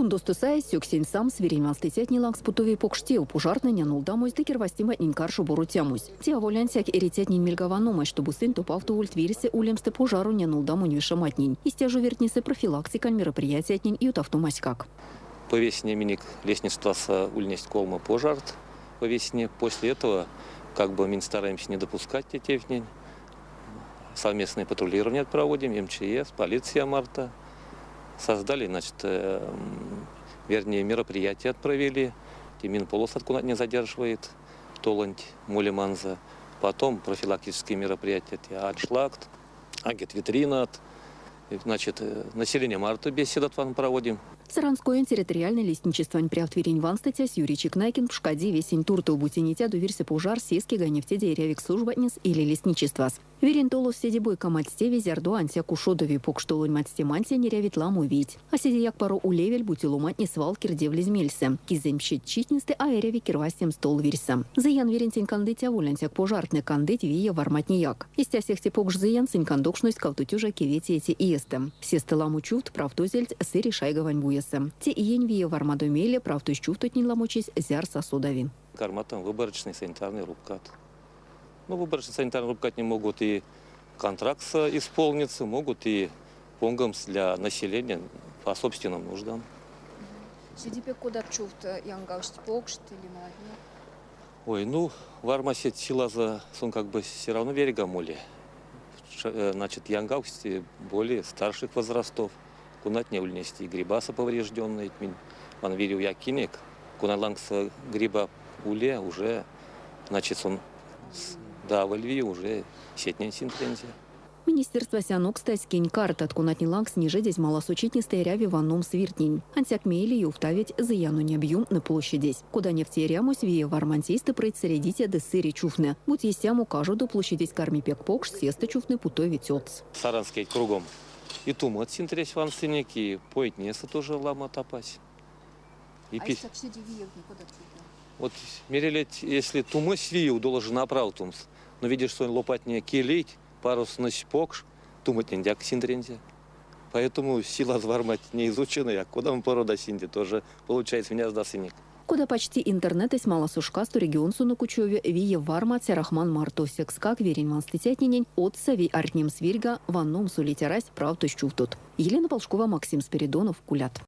Тундостусай сюксен сам свиренман стетят не лакс путовей покштеу пожарный не нулдамусь да кирвастима инкаршу борутямусь. Те аволянсяк иритет не мельгованомой, чтобы сын тупав то ультвирисе улемсте пожару не нулдаму не вишаматнин. Истяжу вертнисы профилактика мероприятия отнин и утавтумаськак. По весне миник лестница ульнесть колма пожарт. По весне после этого мы стараемся не допускать детей. Совместное патрулирование проводим, МЧС, полиция Марта. Создали, мероприятия отправили. Минполос откуда не задерживает, Толант, Мулиманза. Потом профилактические мероприятия, Адшлагт, Агет-витринат. Население Марта беседу проводим. Саранское территориальное лесничество приавтверень ван статья Юрий Чекнайкин в шкаде весень турту бутинитя доверься пожар сески ганефте деревик служба нес или лесничества. Верен толос седи бой каматсте везерду антя кушодови покштолонь матсте мантия не рявит ламу вить. А седи як пару улевель бутилумат не свал кирдевлез мельсе. Киземщит читнисты аэреви кирвастем стол вирса. Заян верентень кандытя волянтяк пожартный кандыть вия варматнияк. Истя сехте покш заян сынь кандокшность калтутюжа кевети эти иестем. Сесты ламу чуфт правтозельт сыри шайгавань буя. Те иень вие в армадомеле, правда, чувствовать не ламучись, зяр сосудовин. Карматом выборочный санитарный рубкат. Выборочный санитарный рубкат не могут и контракт исполниться, могут и понгам для населения по собственным нуждам. Сидипе куда чувт янгаусть покшт или молодняк? В армасе сила за сон все равно берега моли. Янгаусть более старших возрастов. Кунат не улнести грибаса поврежденные, он верил якинек, куналангс гриба уле уже, в Льве уже сетняя синтензия. Министерство сянок стать кинь карт от кунатни лангс ниже здесь малосучитнистой ряви ванном свиртнень. Антяк мейли и уфтавить заяну не объем на площади. Куда нефти рямусь вие вармантисты происредите де сыри чуфны. Будь есям укажу до площади кармипек покш сесты чуфны путой ветец. Саранский кругом. И тумат синтресь вансыник, и поэтнеса тоже лама топась. Мерилеть, если тумас вию должен направтумс, но видишь, что он лопать не келить, парус носить покш, тумат ниндяк синтрензе. Поэтому сила звармать не изучена, а куда мы порода синди тоже получается меня сдасыник. Куда почти интернет из малосушкасту регион суну кучеве вие вармат серахман мартосекс как верень манститятнинень от сави артнем свирга ванном сулитерась правду щуфтут. Елена Полшкова, Максим Спиридонов, Кулят.